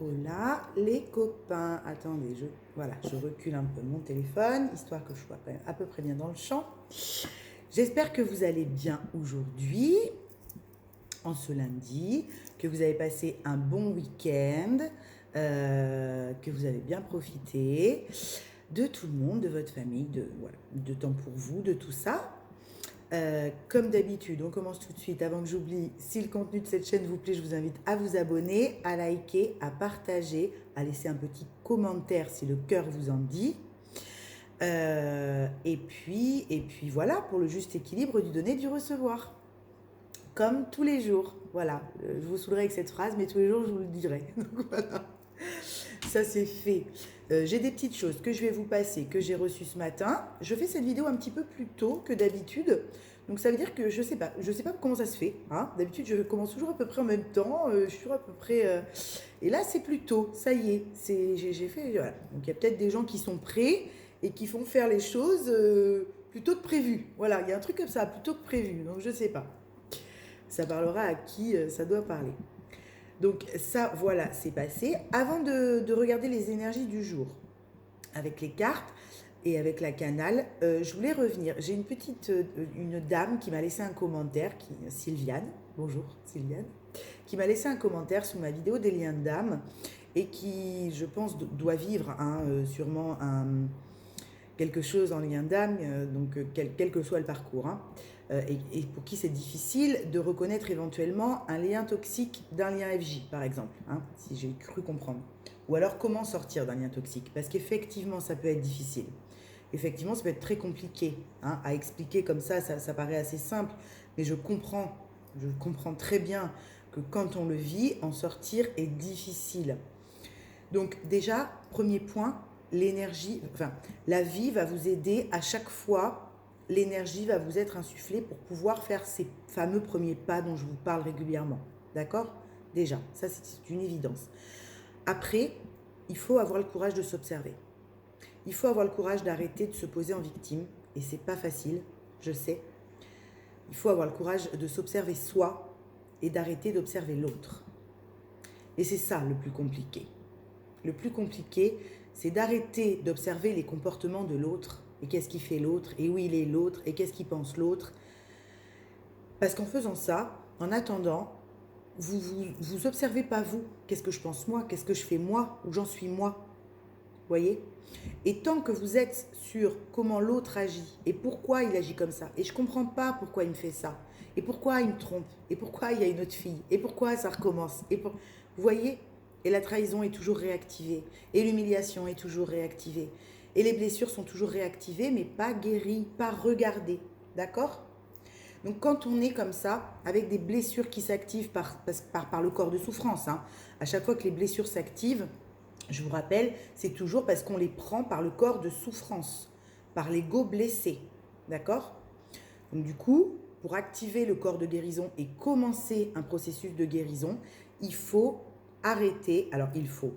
Hola les copains. Attendez, je recule un peu mon téléphone, histoire que je sois quand même à peu près bien dans le champ. J'espère que vous allez bien aujourd'hui, en ce lundi, que vous avez passé un bon week-end, que vous avez bien profité de tout le monde, de votre famille, de temps pour vous, de tout ça. Comme d'habitude, on commence tout de suite. Avant que j'oublie, si le contenu de cette chaîne vous plaît, je vous invite à vous abonner, à liker, à partager, à laisser un petit commentaire si le cœur vous en dit. Et puis voilà, pour le juste équilibre du donner, du recevoir. Comme tous les jours. Voilà, je vous saoulerai avec cette phrase, mais tous les jours, je vous le dirai. Donc voilà, ça c'est fait. J'ai des petites choses que je vais vous passer, que j'ai reçues ce matin. Je fais cette vidéo un petit peu plus tôt que d'habitude. Donc ça veut dire que je sais pas comment ça se fait. Hein. D'habitude, je commence toujours à peu près en même temps. Je suis toujours à peu près... Et là, c'est plus tôt. Ça y est, j'ai fait... Voilà. Donc il y a peut-être des gens qui sont prêts et qui font faire les choses plus tôt que prévu. Voilà, il y a un truc comme ça, plus tôt que prévu. Donc je sais pas. Ça parlera à qui ça doit parler. Donc ça, voilà, c'est passé. Avant de regarder les énergies du jour, avec les cartes et avec la canale, je voulais revenir. J'ai une dame qui m'a laissé un commentaire, Sylviane, bonjour Sylviane, qui m'a laissé un commentaire sous ma vidéo des liens d'âme et qui, je pense, doit vivre sûrement quelque chose en lien d'âme, donc quel que soit le parcours. Hein. Et pour qui c'est difficile de reconnaître éventuellement un lien toxique d'un lien FJ, par exemple, hein, si j'ai cru comprendre. Ou alors comment sortir d'un lien toxique, parce qu'effectivement ça peut être difficile. Effectivement ça peut être très compliqué hein, à expliquer comme ça paraît assez simple, mais je comprends très bien que quand on le vit, en sortir est difficile. Donc déjà, premier point, la vie va vous aider à chaque fois. L'énergie va vous être insufflée pour pouvoir faire ces fameux premiers pas dont je vous parle régulièrement. D'accord ? Déjà, ça c'est une évidence. Après, il faut avoir le courage de s'observer. Il faut avoir le courage d'arrêter de se poser en victime. Et c'est pas facile, je sais. Il faut avoir le courage de s'observer soi et d'arrêter d'observer l'autre. Et c'est ça le plus compliqué. Le plus compliqué, c'est d'arrêter d'observer les comportements de l'autre. Et qu'est-ce qu'il fait l'autre, et où il est l'autre, et qu'est-ce qu'il pense l'autre. Parce qu'en faisant ça, en attendant, vous observez pas vous. Qu'est-ce que je pense moi, qu'est-ce que je fais moi, où j'en suis moi. Voyez ? Et tant que vous êtes sur comment l'autre agit, et pourquoi il agit comme ça, et je comprends pas pourquoi il me fait ça, et pourquoi il me trompe, et pourquoi il y a une autre fille, et pourquoi ça recommence. Vous voyez ? Et la trahison est toujours réactivée, et l'humiliation est toujours réactivée. Et les blessures sont toujours réactivées, mais pas guéries, pas regardées. D'accord ? Donc quand on est comme ça, avec des blessures qui s'activent par le corps de souffrance, hein, à chaque fois que les blessures s'activent, je vous rappelle, c'est toujours parce qu'on les prend par le corps de souffrance, par l'ego blessé. D'accord ? Donc du coup, pour activer le corps de guérison et commencer un processus de guérison, il faut arrêter. Alors il faut,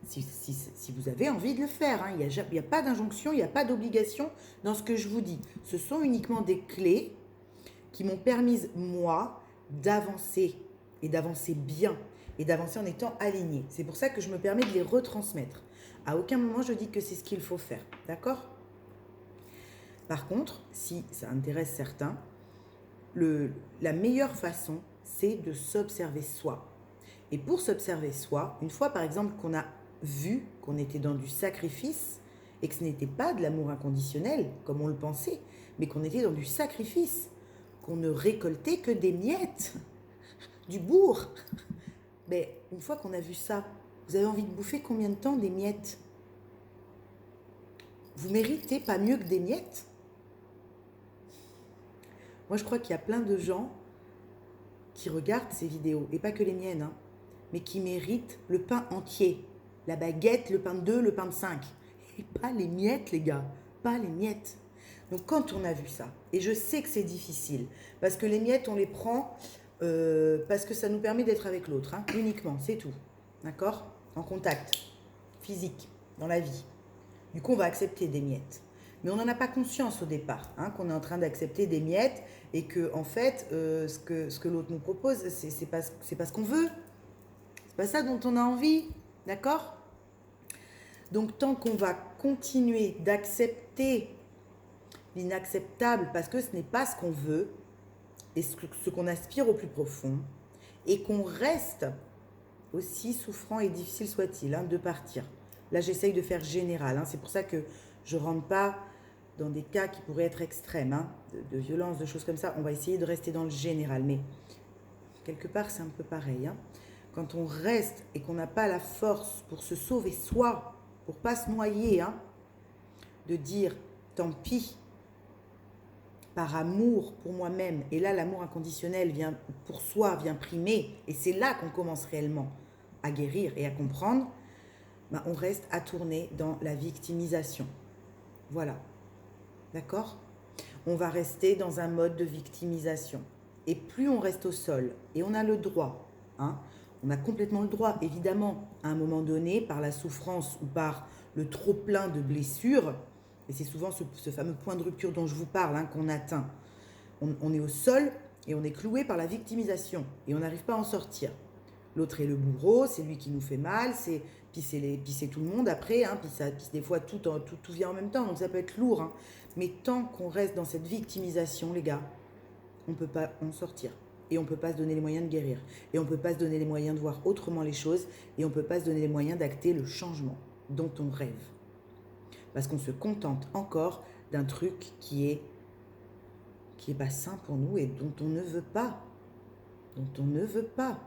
si vous avez envie de le faire, hein, il n'y a pas d'injonction, il n'y a pas d'obligation dans ce que je vous dis. Ce sont uniquement des clés qui m'ont permis, moi, d'avancer et d'avancer bien et d'avancer en étant alignée. C'est pour ça que je me permets de les retransmettre. À aucun moment je dis que c'est ce qu'il faut faire, d'accord ? Par contre, si ça intéresse certains, la meilleure façon, c'est de s'observer soi. Et pour s'observer soi, une fois par exemple qu'on a vu qu'on était dans du sacrifice et que ce n'était pas de l'amour inconditionnel, comme on le pensait, mais qu'on était dans du sacrifice, qu'on ne récoltait que des miettes, du bourg. Mais une fois qu'on a vu ça, vous avez envie de bouffer combien de temps des miettes ? Vous méritez pas mieux que des miettes ? Moi, je crois qu'il y a plein de gens qui regardent ces vidéos, et pas que les miennes, hein, mais qui méritent le pain entier, la baguette, le pain de 2, le pain de 5. Et pas les miettes, les gars, pas les miettes. Donc quand on a vu ça, et je sais que c'est difficile, parce que les miettes, on les prend parce que ça nous permet d'être avec l'autre, hein, uniquement, c'est tout. D'accord ? En contact, physique, dans la vie. Du coup, on va accepter des miettes. Mais on n'en a pas conscience au départ, hein, qu'on est en train d'accepter des miettes et que, en fait, ce que l'autre nous propose, c'est pas ce qu'on veut. C'est pas ça dont on a envie. D'accord? Donc, tant qu'on va continuer d'accepter l'inacceptable parce que ce n'est pas ce qu'on veut et ce qu'on aspire au plus profond, et qu'on reste, aussi souffrant et difficile soit-il, de partir. Là, j'essaye de faire général. C'est pour ça que je ne rentre pas dans des cas qui pourraient être extrêmes, de violence, de choses comme ça. On va essayer de rester dans le général. Mais quelque part, c'est un peu pareil. Quand on reste et qu'on n'a pas la force pour se sauver soi, pour ne pas se noyer, de dire tant pis, par amour pour moi-même, et là l'amour inconditionnel vient pour soi, vient primer, et c'est là qu'on commence réellement à guérir et à comprendre, on reste à tourner dans la victimisation. Voilà. D'accord? On va rester dans un mode de victimisation. Et plus on reste au sol, et on a le droit, on a complètement le droit, évidemment, à un moment donné, par la souffrance ou par le trop-plein de blessures, et c'est souvent ce fameux point de rupture dont je vous parle, qu'on atteint. On est au sol et on est cloué par la victimisation, et on n'arrive pas à en sortir. L'autre est le bourreau, c'est lui qui nous fait mal, puis c'est tout le monde après, puis des fois tout vient en même temps, donc ça peut être lourd. Mais tant qu'on reste dans cette victimisation, les gars, on ne peut pas en sortir. Et on ne peut pas se donner les moyens de guérir. Et on ne peut pas se donner les moyens de voir autrement les choses. Et on ne peut pas se donner les moyens d'acter le changement dont on rêve. Parce qu'on se contente encore d'un truc qui est pas sain pour nous et dont on ne veut pas. Dont on ne veut pas.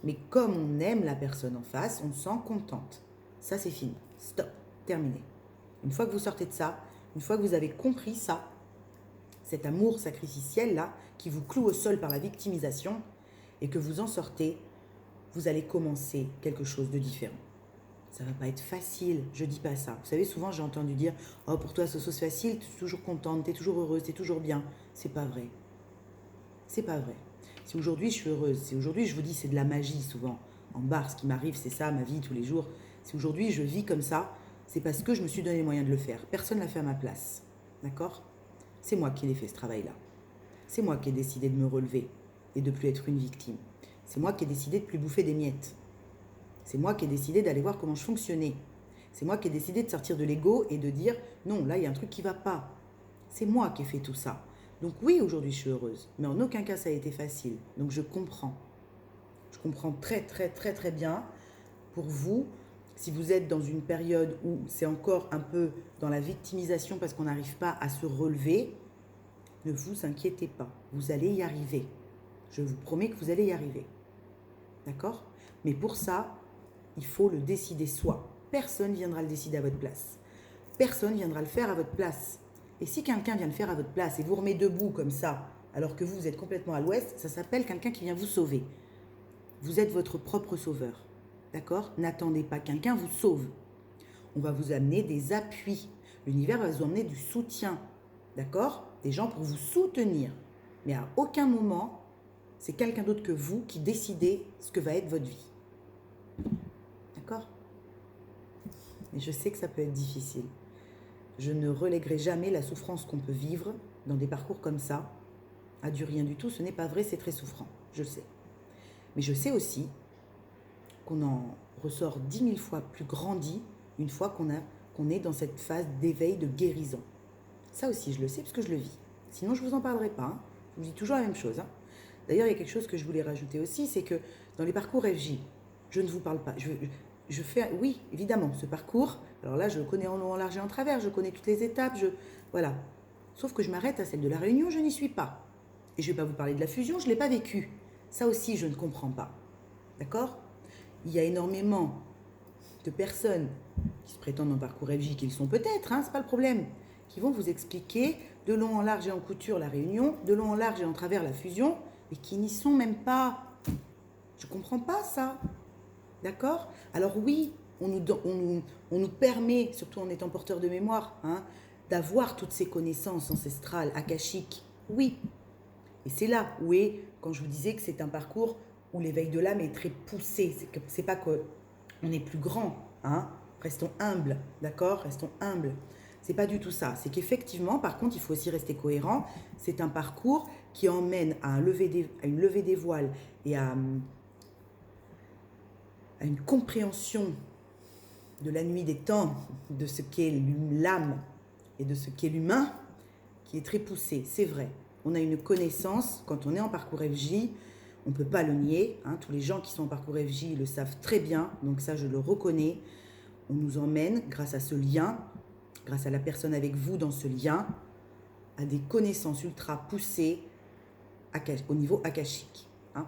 Mais comme on aime la personne en face, on s'en contente. Ça, c'est fini. Stop. Terminé. Une fois que vous sortez de ça, une fois que vous avez compris ça, cet amour sacrificiel-là, qui vous cloue au sol par la victimisation, et que vous en sortez, vous allez commencer quelque chose de différent. Ça va pas être facile, je dis pas ça. Vous savez, souvent j'ai entendu dire « Oh, pour toi, c'est facile, tu es toujours contente, tu es toujours heureuse, tu es toujours bien. » C'est pas vrai. C'est pas vrai. Si aujourd'hui je suis heureuse, si aujourd'hui je vous dis c'est de la magie souvent, en barre, ce qui m'arrive, c'est ça, ma vie tous les jours. Si aujourd'hui je vis comme ça, c'est parce que je me suis donné les moyens de le faire. Personne ne l'a fait à ma place. D'accord? C'est moi qui l'ai fait ce travail-là. C'est moi qui ai décidé de me relever et de plus être une victime. C'est moi qui ai décidé de plus bouffer des miettes. C'est moi qui ai décidé d'aller voir comment je fonctionnais. C'est moi qui ai décidé de sortir de l'ego et de dire non, là il y a un truc qui ne va pas. C'est moi qui ai fait tout ça. Donc oui, aujourd'hui je suis heureuse, mais en aucun cas ça a été facile. Donc je comprends. Je comprends très très très très bien pour vous, si vous êtes dans une période où c'est encore un peu dans la victimisation parce qu'on n'arrive pas à se relever, ne vous inquiétez pas, vous allez y arriver. Je vous promets que vous allez y arriver. D'accord? Mais pour ça, il faut le décider soi. Personne ne viendra le décider à votre place. Personne ne viendra le faire à votre place. Et si quelqu'un vient le faire à votre place et vous remet debout comme ça, alors que vous êtes complètement à l'ouest, ça s'appelle quelqu'un qui vient vous sauver. Vous êtes votre propre sauveur. D'accord? N'attendez pas que quelqu'un vous sauve. On va vous amener des appuis. L'univers va vous emmener du soutien. D'accord? Des gens pour vous soutenir. Mais à aucun moment, c'est quelqu'un d'autre que vous qui décidez ce que va être votre vie. D'accord? Mais je sais que ça peut être difficile. Je ne relèguerai jamais la souffrance qu'on peut vivre dans des parcours comme ça à du rien du tout. Ce n'est pas vrai, c'est très souffrant. Je le sais. Mais je sais aussi qu'on en ressort 10 000 fois plus grandi une fois qu'on est dans cette phase d'éveil, de guérison. Ça aussi, je le sais parce que je le vis. Sinon, je ne vous en parlerai pas. Je vous dis toujours la même chose. D'ailleurs, il y a quelque chose que je voulais rajouter aussi, c'est que dans les parcours FJ, je ne vous parle pas. Je fais, oui, évidemment, ce parcours. Alors là, je le connais en long, en large et en travers. Je connais toutes les étapes. Voilà. Sauf que je m'arrête à celle de la réunion, je n'y suis pas. Et je ne vais pas vous parler de la fusion, je ne l'ai pas vécue. Ça aussi, je ne comprends pas. D'accord? Il y a énormément de personnes qui se prétendent en parcours FJ, qu'ils sont peut-être, c'est pas le problème, qui vont vous expliquer de long en large et en couture la réunion, de long en large et en travers la fusion, et qui n'y sont même pas. Je ne comprends pas ça. D'accord? Alors oui, on nous permet, surtout en étant porteur de mémoire, d'avoir toutes ces connaissances ancestrales, akashiques. Oui. Et c'est là où est, quand je vous disais que c'est un parcours où l'éveil de l'âme est très poussé. C'est pas qu'on est plus grand. Restons humbles. D'accord? Restons humbles. C'est pas du tout ça. C'est qu'effectivement, par contre, il faut aussi rester cohérent. C'est un parcours qui emmène à une levée des voiles et à une compréhension de la nuit des temps, de ce qu'est l'âme et de ce qu'est l'humain, qui est très poussé, c'est vrai. On a une connaissance, quand on est en parcours FJ, on ne peut pas le nier, hein, tous les gens qui sont en parcours FJ le savent très bien, donc ça je le reconnais. On nous emmène, grâce à ce lien, grâce à la personne avec vous dans ce lien, à des connaissances ultra poussées au niveau akashique. Hein.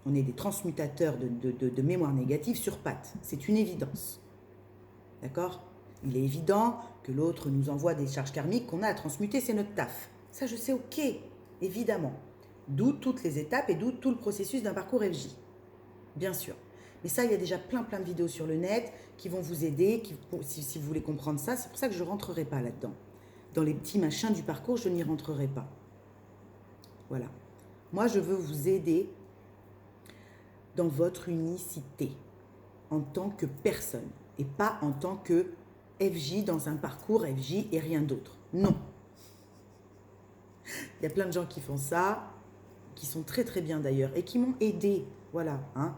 On est des transmutateurs de mémoire négative sur pattes, c'est une évidence. D'accord ? Il est évident que l'autre nous envoie des charges karmiques qu'on a à transmuter, c'est notre taf. Ça, je sais, ok, évidemment. D'où toutes les étapes et d'où tout le processus d'un parcours FJ. Bien sûr. Mais ça, il y a déjà plein de vidéos sur le net qui vont vous aider, si vous voulez comprendre ça. C'est pour ça que je ne rentrerai pas là-dedans. Dans les petits machins du parcours, je n'y rentrerai pas. Voilà. Moi, je veux vous aider dans votre unicité, en tant que personne, et pas en tant que FJ dans un parcours FJ et rien d'autre. Non. Il y a plein de gens qui font ça, qui sont très bien d'ailleurs, et qui m'ont aidé. Voilà, hein.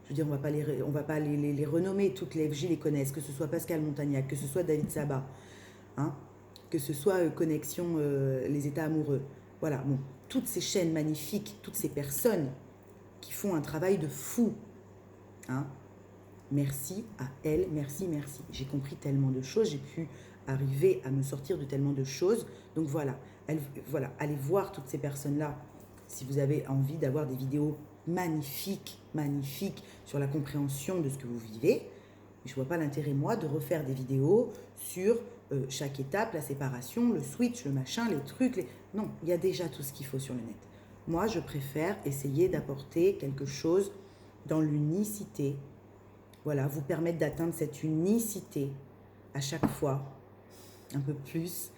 Je veux dire, on va pas les renommer, toutes les FJ les connaissent, que ce soit Pascal Montagnac, que ce soit David Sabat, hein, que ce soit Connexion, les états amoureux. Voilà, bon, toutes ces chaînes magnifiques, toutes ces personnes qui font un travail de fou. Hein. Merci à elles, merci. J'ai compris tellement de choses, j'ai pu arriver à me sortir de tellement de choses. Donc voilà, allez voir toutes ces personnes-là si vous avez envie d'avoir des vidéos magnifiques sur la compréhension de ce que vous vivez. Je ne vois pas l'intérêt, moi, de refaire des vidéos sur chaque étape, la séparation, le switch, le machin, les trucs. Non, il y a déjà tout ce qu'il faut sur le net. Moi, je préfère essayer d'apporter quelque chose dans l'unicité. Voilà, vous permettre d'atteindre cette unicité à chaque fois, un peu plus,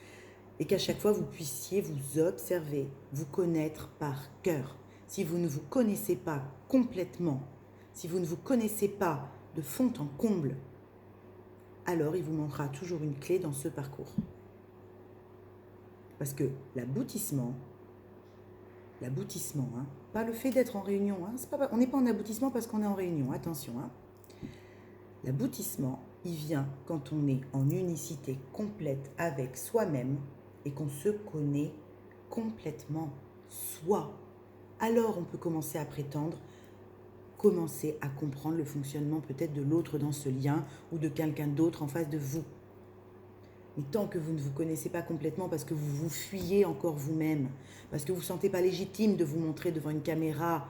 et qu'à chaque fois, vous puissiez vous observer, vous connaître par cœur. Si vous ne vous connaissez pas complètement, si vous ne vous connaissez pas de fond en comble, alors il vous manquera toujours une clé dans ce parcours. Parce que l'aboutissement, hein, pas le fait d'être en réunion, hein, on n'est pas en aboutissement parce qu'on est en réunion, attention. Hein. L'aboutissement, il vient quand on est en unicité complète avec soi-même et qu'on se connaît complètement soi. Alors on peut commencer à prétendre, commencer à comprendre le fonctionnement peut-être de l'autre dans ce lien ou de quelqu'un d'autre en face de vous. Mais tant que vous ne vous connaissez pas complètement parce que vous vous fuyez encore vous-même, parce que vous ne vous sentez pas légitime de vous montrer devant une caméra,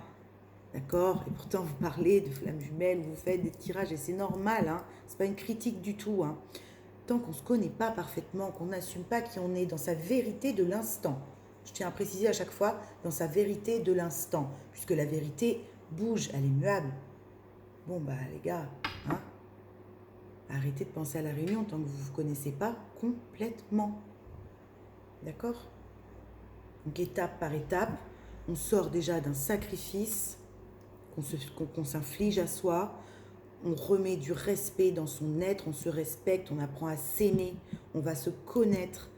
d'accord ? Et pourtant vous parlez de flammes jumelles, vous faites des tirages et c'est normal, hein ? C'est pas une critique du tout. Hein ? Tant qu'on ne se connaît pas parfaitement, qu'on n'assume pas qui on est dans sa vérité de l'instant. Je tiens à préciser à chaque fois, dans sa vérité de l'instant, puisque la vérité bouge, elle est muable. Bon bah les gars, hein ? Arrêtez de penser à la réunion tant que vous ne vous connaissez pas complètement. D'accord ? Donc étape par étape, on sort déjà d'un sacrifice qu'on s'inflige à soi, on remet du respect dans son être, on se respecte, on apprend à s'aimer, on va se connaître,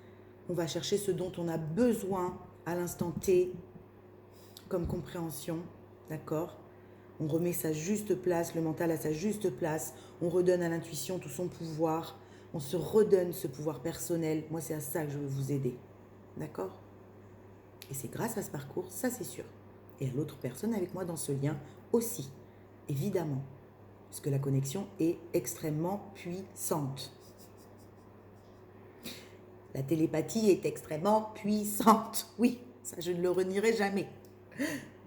on va chercher ce dont on a besoin à l'instant T comme compréhension, d'accord ? On remet sa juste place, le mental à sa juste place, on redonne à l'intuition tout son pouvoir, on se redonne ce pouvoir personnel. Moi, c'est à ça que je veux vous aider, d'accord ? Et c'est grâce à ce parcours, ça c'est sûr. Et à l'autre personne avec moi dans ce lien aussi, évidemment. Parce que la connexion est extrêmement puissante. La télépathie est extrêmement puissante. Oui, ça je ne le renierai jamais.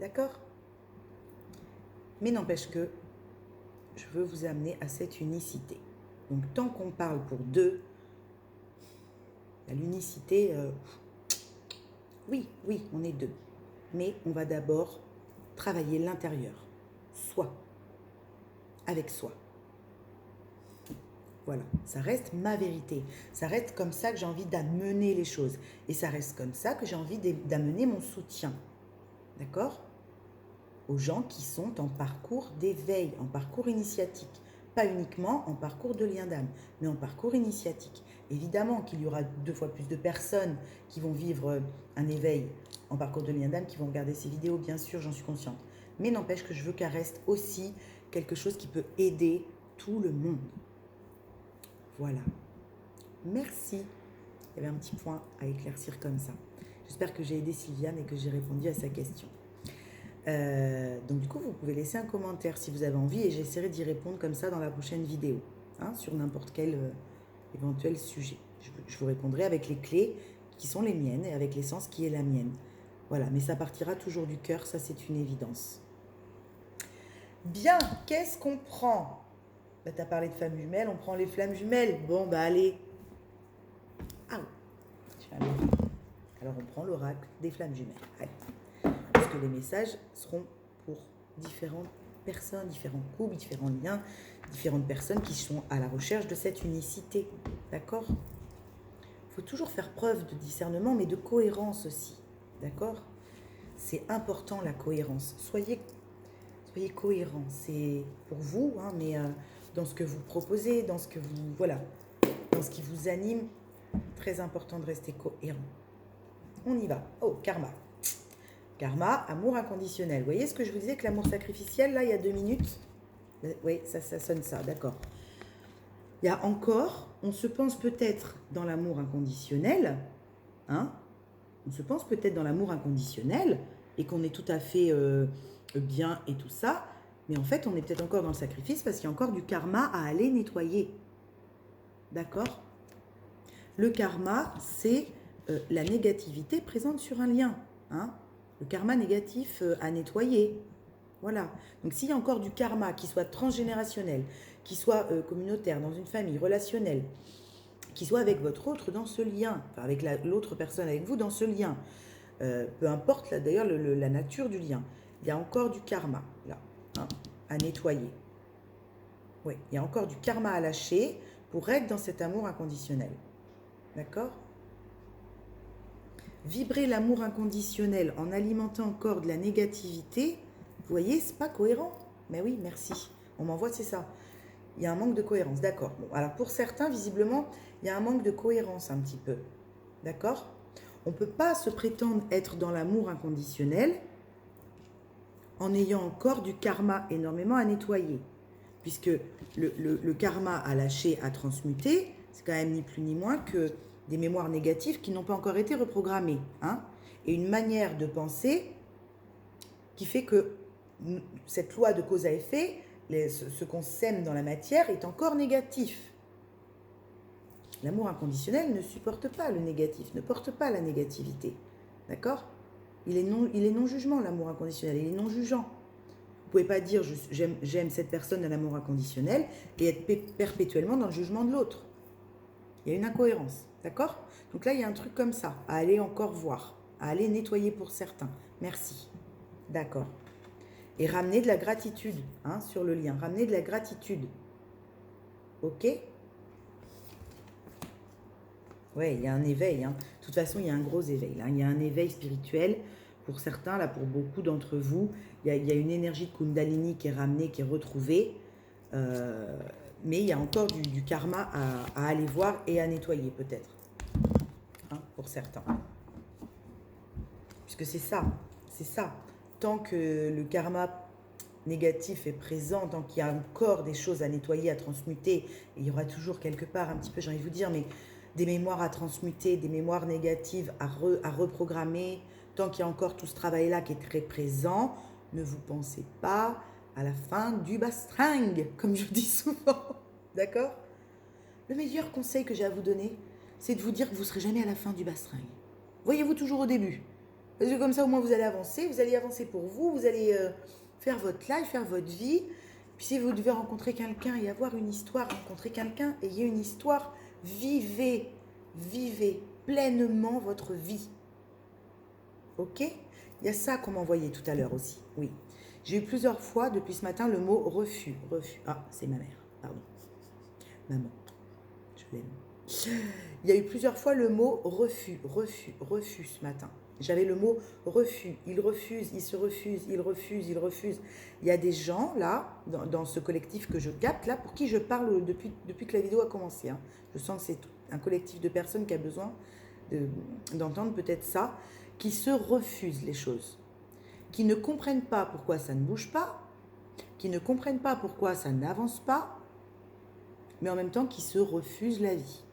D'accord ? Mais n'empêche que je veux vous amener à cette unicité. Donc tant qu'on parle pour deux, l'unicité, oui, on est deux. Mais on va d'abord travailler l'intérieur, soi, avec soi. Voilà, ça reste ma vérité. Ça reste comme ça que j'ai envie d'amener les choses. Et ça reste comme ça que j'ai envie d'amener mon soutien. D'accord ? Aux gens qui sont en parcours d'éveil, en parcours initiatique. Pas uniquement en parcours de lien d'âme, mais en parcours initiatique. Évidemment qu'il y aura 2 fois plus de personnes qui vont vivre un éveil en parcours de lien d'âme, qui vont regarder ces vidéos, bien sûr, j'en suis consciente. Mais n'empêche que je veux qu'elle reste aussi quelque chose qui peut aider tout le monde. Voilà. Merci. Il y avait un petit point à éclaircir comme ça. J'espère que j'ai aidé Sylviane et que j'ai répondu à sa question. Donc du coup, vous pouvez laisser un commentaire si vous avez envie et j'essaierai d'y répondre comme ça dans la prochaine vidéo, hein, sur n'importe quel éventuel sujet. Je vous répondrai avec les clés qui sont les miennes et avec l'essence qui est la mienne. Voilà, mais ça partira toujours du cœur, ça c'est une évidence. Bien, qu'est-ce qu'on prend? Bah, tu as parlé de flammes jumelles, on prend les flammes jumelles. Bon, bah allez. Ah oui. Alors on prend l'oracle des flammes jumelles. Allez. Parce que les messages seront pour différentes personnes, différents couples, différents liens, différentes personnes qui sont à la recherche de cette unicité. D'accord? Il faut toujours faire preuve de discernement, mais de cohérence aussi. D'accord? C'est important la cohérence. Soyez cohérents. C'est pour vous, hein, mais dans ce que vous proposez, dans ce que vous, voilà, dans ce qui vous anime, très important de rester cohérent. On y va. Oh, karma. Karma, amour inconditionnel. Vous voyez ce que je vous disais que l'amour sacrificiel, là, il y a 2 minutes? Oui, ça sonne ça, d'accord. Il y a encore, on se pense peut-être dans l'amour inconditionnel, hein? On se pense peut-être dans l'amour inconditionnel et qu'on est tout à fait bien et tout ça, mais en fait, on est peut-être encore dans le sacrifice parce qu'il y a encore du karma à aller nettoyer. D'accord? Le karma, c'est la négativité présente sur un lien, hein? Le karma négatif à nettoyer. Voilà. Donc, s'il y a encore du karma qui soit transgénérationnel, qui soit communautaire, dans une famille, relationnelle, qui soit avec votre autre dans ce lien, enfin avec l'autre personne avec vous dans ce lien, peu importe d'ailleurs la nature du lien, il y a encore du karma là, hein, à nettoyer. Oui, il y a encore du karma à lâcher pour être dans cet amour inconditionnel. D'accord? Vibrer l'amour inconditionnel en alimentant encore de la négativité, vous voyez, c'est pas cohérent. Mais oui, merci. On m'envoie, c'est ça. Il y a un manque de cohérence, d'accord. Bon, alors pour certains, visiblement, il y a un manque de cohérence un petit peu. D'accord? On ne peut pas se prétendre être dans l'amour inconditionnel en ayant encore du karma énormément à nettoyer. Puisque le karma à lâcher, à transmuter, c'est quand même ni plus ni moins que des mémoires négatives qui n'ont pas encore été reprogrammées. Hein? Et une manière de penser qui fait que cette loi de cause à effet, ce qu'on sème dans la matière est encore négatif. L'amour inconditionnel ne supporte pas le négatif, ne porte pas la négativité. D'accord? Il est non-jugement, l'amour inconditionnel, il est non-jugeant. Vous ne pouvez pas dire j'aime cette personne dans l'amour inconditionnel et être perpétuellement dans le jugement de l'autre. Il y a une incohérence, d'accord? Donc là, il y a un truc comme ça, à aller encore voir, à aller nettoyer pour certains. Merci. D'accord. Et ramener de la gratitude, hein, sur le lien. Ramener de la gratitude. Ok? Ouais, il y a un éveil. Hein. De toute façon, il y a un gros éveil. Là. Il y a un éveil spirituel. Pour certains, là, pour beaucoup d'entre vous, il y a une énergie de Kundalini qui est ramenée, qui est retrouvée. Mais il y a encore du karma à aller voir et à nettoyer, peut-être. Hein, pour certains. Puisque c'est ça. C'est ça. Tant que le karma négatif est présent, tant qu'il y a encore des choses à nettoyer, à transmuter, et il y aura toujours quelque part, un petit peu, j'ai envie de vous dire, mais des mémoires à transmuter, des mémoires négatives à reprogrammer, tant qu'il y a encore tout ce travail-là qui est très présent, ne vous pensez pas à la fin du bastringue, comme je dis souvent. D'accord? Le meilleur conseil que j'ai à vous donner, c'est de vous dire que vous ne serez jamais à la fin du bastringue. Voyez-vous toujours au début. Parce que comme ça, au moins, vous allez avancer pour vous allez faire votre life, faire votre vie. Puis si vous devez rencontrer quelqu'un et avoir une histoire, rencontrer quelqu'un, ayez une histoire, vivez pleinement votre vie. Ok? Il y a ça qu'on m'a envoyé tout à l'heure aussi, oui. J'ai eu plusieurs fois depuis ce matin le mot refus. Ah, c'est ma mère, pardon. Maman, je l'aime. Il y a eu plusieurs fois le mot refus ce matin. J'avais le mot refus. Il refuse, il se refuse, il refuse, il refuse. Il y a des gens là, dans ce collectif que je capte là, pour qui je parle depuis que la vidéo a commencé. Hein. Je sens que c'est un collectif de personnes qui a besoin d'entendre peut-être ça, qui se refusent les choses, qui ne comprennent pas pourquoi ça ne bouge pas, qui ne comprennent pas pourquoi ça n'avance pas, mais en même temps qui se refusent la vie.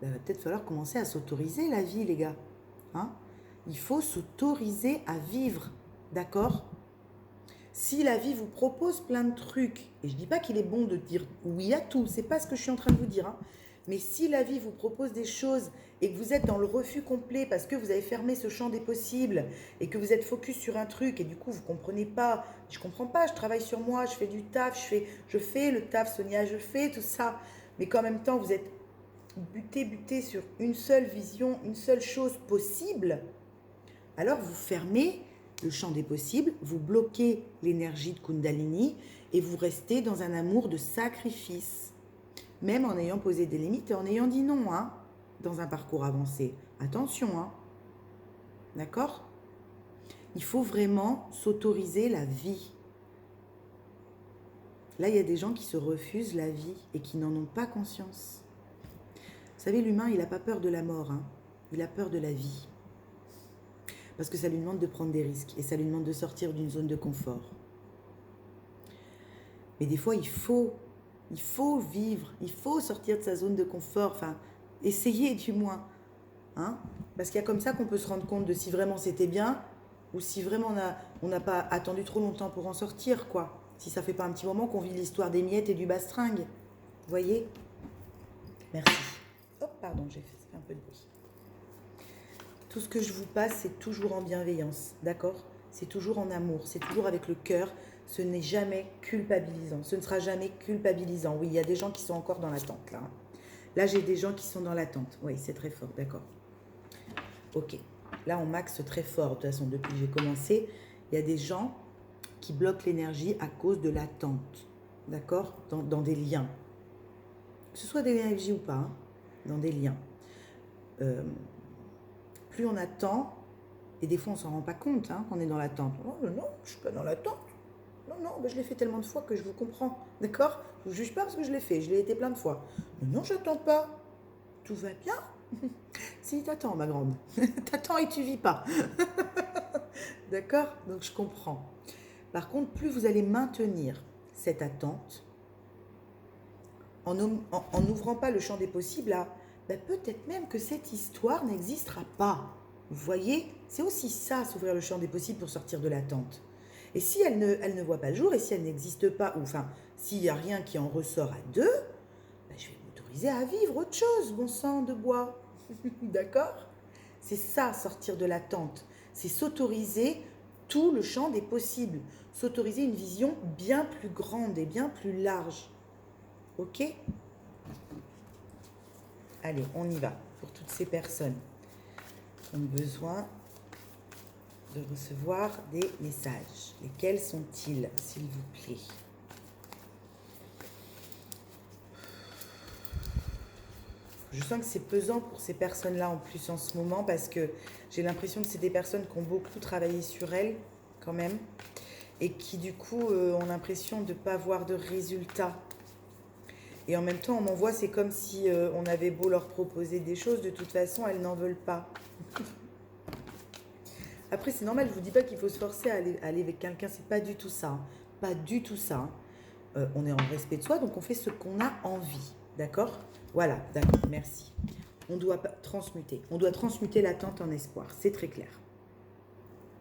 Il va peut-être falloir commencer à s'autoriser la vie, les gars. Hein? Il faut s'autoriser à vivre, d'accord? Si la vie vous propose plein de trucs, et je ne dis pas qu'il est bon de dire oui à tout, c'est pas ce que je suis en train de vous dire, hein, mais si la vie vous propose des choses et que vous êtes dans le refus complet parce que vous avez fermé ce champ des possibles et que vous êtes focus sur un truc et du coup vous ne comprenez pas, je comprends pas, je travaille sur moi, je fais du taf, je fais le taf, Sonia, je fais tout ça, mais qu'en même temps vous êtes buté sur une seule vision, une seule chose possible, alors vous fermez le champ des possibles, vous bloquez l'énergie de Kundalini et vous restez dans un amour de sacrifice, même en ayant posé des limites et en ayant dit non, hein, dans un parcours avancé. Attention, hein. D'accord ? Il faut vraiment s'autoriser la vie. Là, il y a des gens qui se refusent la vie et qui n'en ont pas conscience. Vous savez, l'humain, il n'a pas peur de la mort, hein. Il a peur de la vie. Parce que ça lui demande de prendre des risques et ça lui demande de sortir d'une zone de confort. Mais des fois, il faut vivre, il faut sortir de sa zone de confort, enfin, essayer du moins. Hein, parce qu'il y a comme ça qu'on peut se rendre compte de si vraiment c'était bien ou si vraiment on n'a pas attendu trop longtemps pour en sortir, quoi. Si ça fait pas un petit moment qu'on vit l'histoire des miettes et du bastringue. Vous voyez ? Merci. Oh, pardon, j'ai fait un peu de bruit. Tout ce que je vous passe, c'est toujours en bienveillance, d'accord ? C'est toujours en amour, c'est toujours avec le cœur. Ce n'est jamais culpabilisant. Ce ne sera jamais culpabilisant. Oui, il y a des gens qui sont encore dans l'attente, là. Là, j'ai des gens qui sont dans l'attente. Oui, c'est très fort, d'accord. Ok. Là, on maxe très fort. De toute façon, depuis que j'ai commencé, il y a des gens qui bloquent l'énergie à cause de l'attente, d'accord ? Dans des liens. Que ce soit des liens énergie ou pas, hein, dans des liens. Plus on attend, et des fois on ne s'en rend pas compte, hein, qu'on est dans l'attente. Oh non, je ne suis pas dans l'attente. Non, je l'ai fait tellement de fois que je vous comprends, d'accord ? Je ne vous juge pas parce que je l'ai fait, je l'ai été plein de fois. Non, j'attends pas. Tout va bien ? Si, t'attends, ma grande. T'attends et tu vis pas. D'accord ? Donc je comprends. Par contre, plus vous allez maintenir cette attente, en n'ouvrant pas le champ des possibles à peut-être même que cette histoire n'existera pas. Vous voyez ? C'est aussi ça, s'ouvrir le champ des possibles pour sortir de l'attente. Et si elle ne voit pas le jour, et si elle n'existe pas, ou enfin, s'il n'y a rien qui en ressort à deux, je vais m'autoriser à vivre autre chose, bon sang de bois. D'accord ? C'est ça, sortir de l'attente. C'est s'autoriser tout le champ des possibles. S'autoriser une vision bien plus grande et bien plus large. Ok ? Allez, on y va pour toutes ces personnes qui ont besoin de recevoir des messages. Lesquels sont-ils, s'il vous plaît ? Je sens que c'est pesant pour ces personnes-là en plus en ce moment parce que j'ai l'impression que c'est des personnes qui ont beaucoup travaillé sur elles quand même et qui du coup ont l'impression de ne pas avoir de résultats. Et en même temps, on m'envoie, c'est comme si on avait beau leur proposer des choses, de toute façon, elles n'en veulent pas. Après, c'est normal, je ne vous dis pas qu'il faut se forcer à aller avec quelqu'un, c'est pas du tout ça. Hein. Pas du tout ça. Hein. On est en respect de soi, donc on fait ce qu'on a envie. D'accord ? Voilà, d'accord, merci. On doit transmuter. On doit transmuter l'attente en espoir, c'est très clair.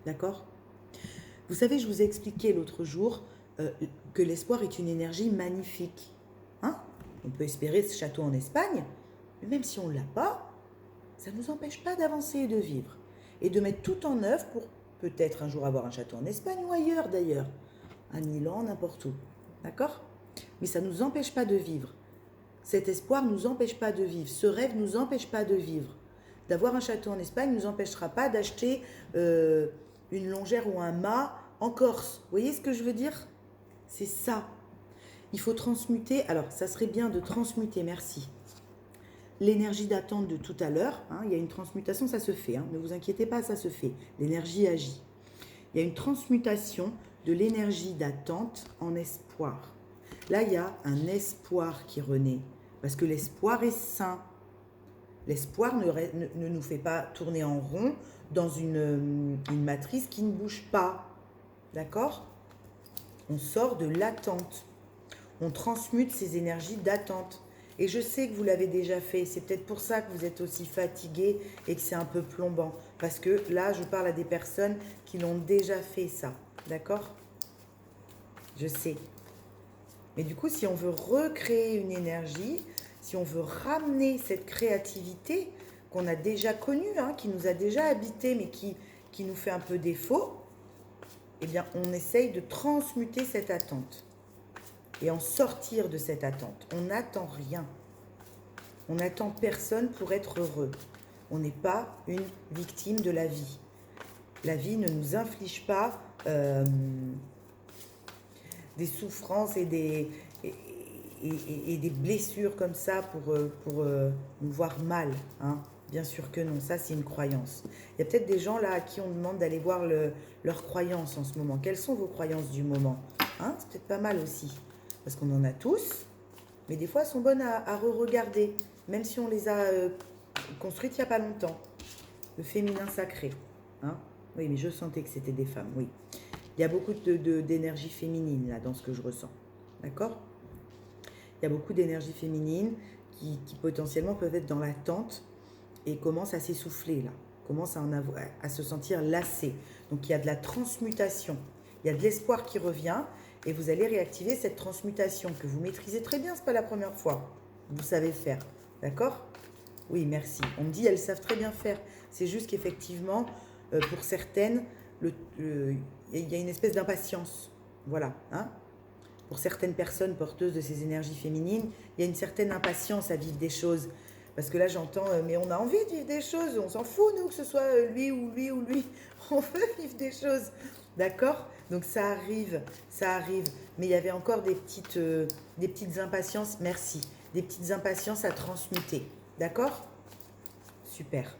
D'accord ? Vous savez, je vous ai expliqué l'autre jour que l'espoir est une énergie magnifique. Hein ? On peut espérer ce château en Espagne, mais même si on ne l'a pas, ça ne nous empêche pas d'avancer et de vivre. Et de mettre tout en œuvre pour peut-être un jour avoir un château en Espagne ou ailleurs d'ailleurs. À Milan, n'importe où. D'accord ? Mais ça ne nous empêche pas de vivre. Cet espoir ne nous empêche pas de vivre. Ce rêve ne nous empêche pas de vivre. D'avoir un château en Espagne ne nous empêchera pas d'acheter une longère ou un mât en Corse. Vous voyez ce que je veux dire ? C'est ça. Il faut transmuter. Alors, ça serait bien de transmuter, merci. L'énergie d'attente de tout à l'heure, hein, il y a une transmutation, ça se fait. Hein, ne vous inquiétez pas, ça se fait. L'énergie agit. Il y a une transmutation de l'énergie d'attente en espoir. Là, il y a un espoir qui renaît. Parce que l'espoir est sain. L'espoir ne nous fait pas tourner en rond dans une matrice qui ne bouge pas. D'accord ? On sort de l'attente. On transmute ces énergies d'attente. Et je sais que vous l'avez déjà fait. C'est peut-être pour ça que vous êtes aussi fatigué et que c'est un peu plombant. Parce que là, je parle à des personnes qui l'ont déjà fait ça. D'accord? Je sais. Mais du coup, si on veut recréer une énergie, si on veut ramener cette créativité qu'on a déjà connue, hein, qui nous a déjà habité, mais qui nous fait un peu défaut, eh bien, on essaye de transmuter cette attente et en sortir de cette attente. On n'attend rien. On n'attend personne pour être heureux. On n'est pas une victime de la vie. La vie ne nous inflige pas des souffrances et des blessures comme ça pour nous voir mal. Hein. Bien sûr que non, ça c'est une croyance. Il y a peut-être des gens là à qui on demande d'aller voir leurs croyances en ce moment. Quelles sont vos croyances du moment? Hein, c'est peut-être pas mal aussi, parce qu'on en a tous, mais des fois elles sont bonnes à re-regarder, même si on les a construites il n'y a pas longtemps. Le féminin sacré. Hein. Oui, mais je sentais que c'était des femmes, oui. Il y a beaucoup d'énergie féminine là dans ce que je ressens. D'accord? Il y a beaucoup d'énergie féminine qui potentiellement peuvent être dans l'attente et commencent à s'essouffler là, commencent à se sentir lassés. Donc il y a de la transmutation, il y a de l'espoir qui revient et vous allez réactiver cette transmutation que vous maîtrisez très bien, c'est pas la première fois. Vous savez faire, d'accord? Oui, merci. On me dit elles savent très bien faire. C'est juste qu'effectivement, pour certaines, il y a une espèce d'impatience. Voilà, hein? Pour certaines personnes porteuses de ces énergies féminines, il y a une certaine impatience à vivre des choses. Parce que là, j'entends, mais on a envie de vivre des choses, on s'en fout, nous, que ce soit lui ou lui ou lui. On veut vivre des choses. D'accord? Donc ça arrive. Mais il y avait encore des petites impatiences, merci, des petites impatiences à transmuter. D'accord? Super.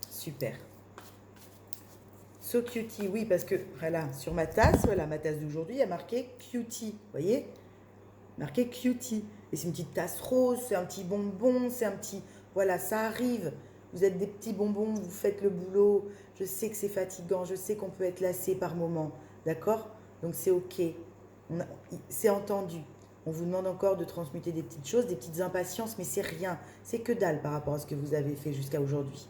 Super. So cutie, oui, parce que, voilà, sur ma tasse d'aujourd'hui, il y a marqué cutie, vous voyez? Marqué cutie. Et c'est une petite tasse rose, c'est un petit bonbon, c'est un petit... Voilà, ça arrive. Vous êtes des petits bonbons, vous faites le boulot. Je sais que c'est fatigant, je sais qu'on peut être lassé par moments, d'accord? Donc c'est ok, c'est entendu. On vous demande encore de transmuter des petites choses, des petites impatiences, mais c'est rien. C'est que dalle par rapport à ce que vous avez fait jusqu'à aujourd'hui.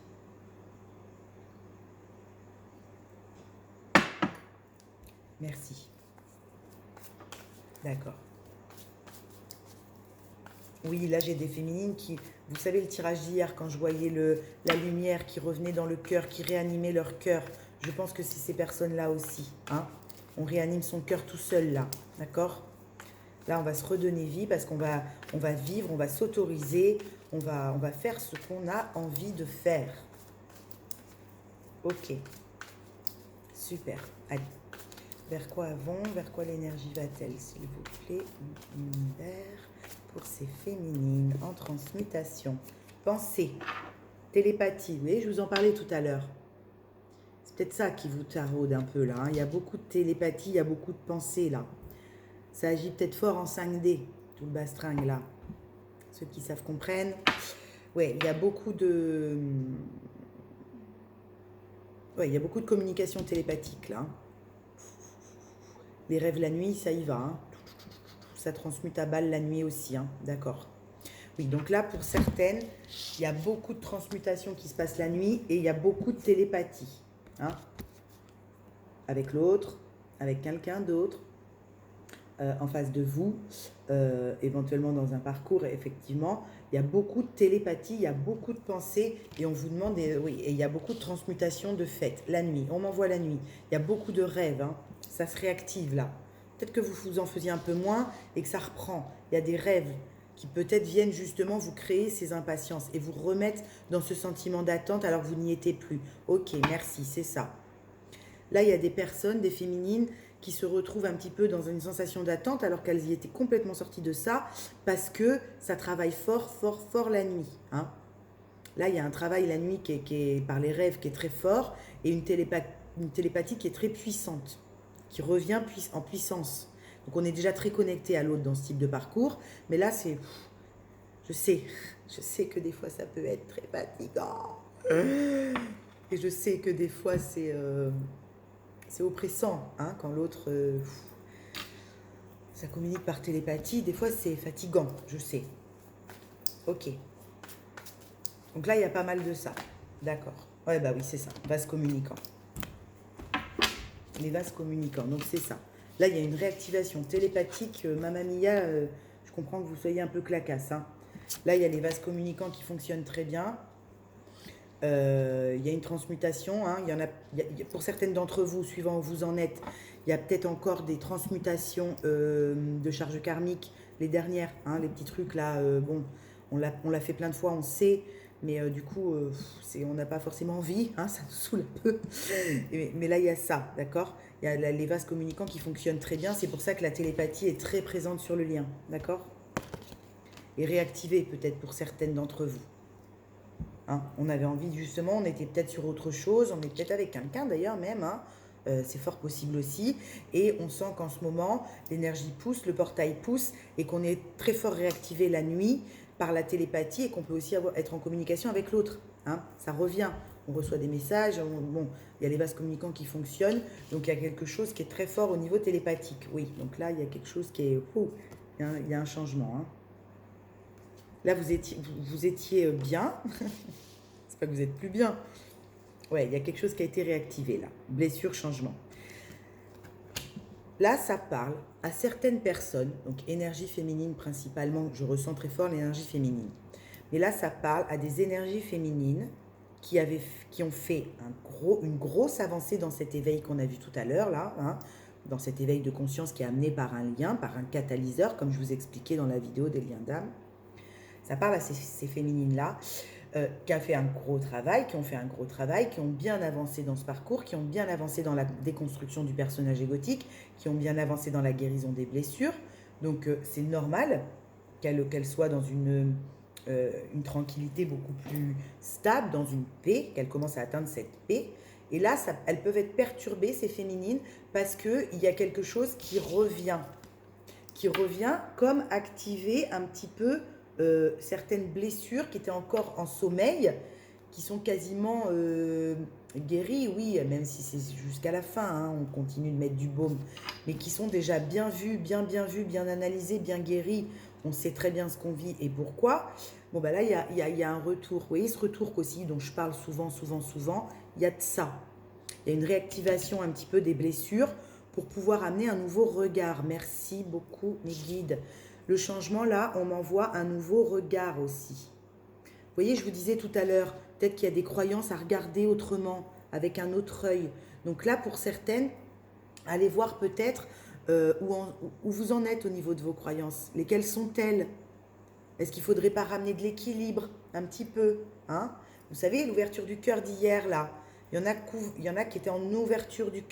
Merci. D'accord. Oui, là j'ai des féminines qui... Vous savez le tirage d'hier, quand je voyais la lumière qui revenait dans le cœur, qui réanimait leur cœur. Je pense que c'est ces personnes-là aussi. Hein. On réanime son cœur tout seul là. D'accord? Là, on va se redonner vie parce qu'on va vivre, on va s'autoriser, on va faire ce qu'on a envie de faire. Ok. Super. Allez. Vers quoi vers quoi l'énergie va-t-elle, s'il vous plaît? Univers pour ces féminines en transmutation. Pensée, télépathie, oui, je vous en parlais tout à l'heure. C'est peut-être ça qui vous taraude un peu là. Hein. Il y a beaucoup de télépathie, il y a beaucoup de pensée là. Ça agit peut-être fort en 5D, tout le bastringue là. Ceux qui savent comprennent. Ouais, il y a beaucoup de... Ouais, il y a beaucoup de communication télépathique là. Les rêves la nuit, ça y va. Hein. Ça transmute à balle la nuit aussi. Hein. D'accord. Oui, donc là, pour certaines, il y a beaucoup de transmutation qui se passe la nuit et il y a beaucoup de télépathie. Hein. Avec l'autre, avec quelqu'un d'autre, en face de vous, éventuellement dans un parcours, effectivement, il y a beaucoup de télépathie, il y a beaucoup de pensées et on vous demande, et il y a beaucoup de transmutation de fait, la nuit, on m'envoie la nuit, il y a beaucoup de rêves, hein, ça se réactive là. Peut-être que vous en faisiez un peu moins et que ça reprend, il y a des rêves qui peut-être viennent justement vous créer ces impatiences et vous remettre dans ce sentiment d'attente alors que vous n'y étiez plus. Ok, merci, c'est ça. Là, il y a des personnes, des féminines, qui se retrouvent un petit peu dans une sensation d'attente alors qu'elles y étaient complètement sorties de ça parce que ça travaille fort la nuit. Hein. Là, il y a un travail la nuit qui est par les rêves qui est très fort et une télépathie qui est très puissante, qui revient en puissance. Donc on est déjà très connecté à l'autre dans ce type de parcours, mais là, c'est... Je sais que des fois ça peut être très fatigant. Et je sais que des fois c'est oppressant, hein, quand l'autre... Ça communique par télépathie. Des fois, c'est fatigant, je sais. Ok. Donc là, il y a pas mal de ça. D'accord. Ouais, bah oui, c'est ça. Vase communicant. Les vases communicants. Donc c'est ça. Là, il y a une réactivation télépathique. Mamma Mia, je comprends que vous soyez un peu clacasse. Hein. Là, il y a les vases communicants qui fonctionnent très bien. Il y a une transmutation. Hein. Pour certaines d'entre vous, suivant où vous en êtes, il y a peut-être encore des transmutations de charges karmiques. Les dernières, hein, les petits trucs là, bon, on l'a fait plein de fois, on sait, mais du coup, on n'a pas forcément envie, hein, ça nous saoule un peu. Mais là, il y a ça, d'accord. Il y a les vases communicants qui fonctionnent très bien, c'est pour ça que la télépathie est très présente sur le lien, d'accord. Et réactivée peut-être pour certaines d'entre vous. Hein, on avait envie justement, on était peut-être sur autre chose, on est peut-être avec quelqu'un d'ailleurs même, hein, c'est fort possible aussi, et on sent qu'en ce moment, l'énergie pousse, le portail pousse, et qu'on est très fort réactivé la nuit par la télépathie, et qu'on peut aussi être en communication avec l'autre. Hein, ça revient, on reçoit des messages, bon, il y a les vases communicants qui fonctionnent, donc il y a quelque chose qui est très fort au niveau télépathique. Oui, donc là, il y a quelque chose qui est... il y a un changement. Hein. Là, vous étiez bien. C'est pas que vous êtes plus bien. Ouais, il y a quelque chose qui a été réactivé là. Blessure, changement. Là, ça parle à certaines personnes, donc énergie féminine principalement, je ressens très fort l'énergie féminine. Mais là, ça parle à des énergies féminines qui ont fait une grosse avancée dans cet éveil qu'on a vu tout à l'heure, là, hein, dans cet éveil de conscience qui est amené par un lien, par un catalyseur, comme je vous expliquais dans la vidéo des liens d'âme. Ça parle à ces féminines-là qui ont fait un gros travail, qui ont bien avancé dans ce parcours, qui ont bien avancé dans la déconstruction du personnage égotique, qui ont bien avancé dans la guérison des blessures. Donc c'est normal qu'elles soient dans une tranquillité beaucoup plus stable, dans une paix, qu'elles commencent à atteindre cette paix. Et là, elles peuvent être perturbées, ces féminines, parce qu'il y a quelque chose qui revient comme activer un petit peu certaines blessures qui étaient encore en sommeil, qui sont quasiment guéries, oui, même si c'est jusqu'à la fin, hein, on continue de mettre du baume, mais qui sont déjà bien vues, bien analysées, bien guéries, on sait très bien ce qu'on vit et pourquoi. Bon, ben là, il y a un retour, vous voyez ce retour aussi dont je parle souvent, il y a de ça. Il y a une réactivation un petit peu des blessures pour pouvoir amener un nouveau regard. Merci beaucoup, mes guides. Le changement, là, on m'envoie un nouveau regard aussi. Vous voyez, je vous disais tout à l'heure, peut-être qu'il y a des croyances à regarder autrement, avec un autre œil. Donc là, pour certaines, allez voir peut-être où vous en êtes au niveau de vos croyances. Lesquelles sont-elles? Est-ce qu'il ne faudrait pas ramener de l'équilibre un petit peu, hein? Vous savez, l'ouverture du cœur d'hier, là, il y en a qui étaient en ouverture du cœur.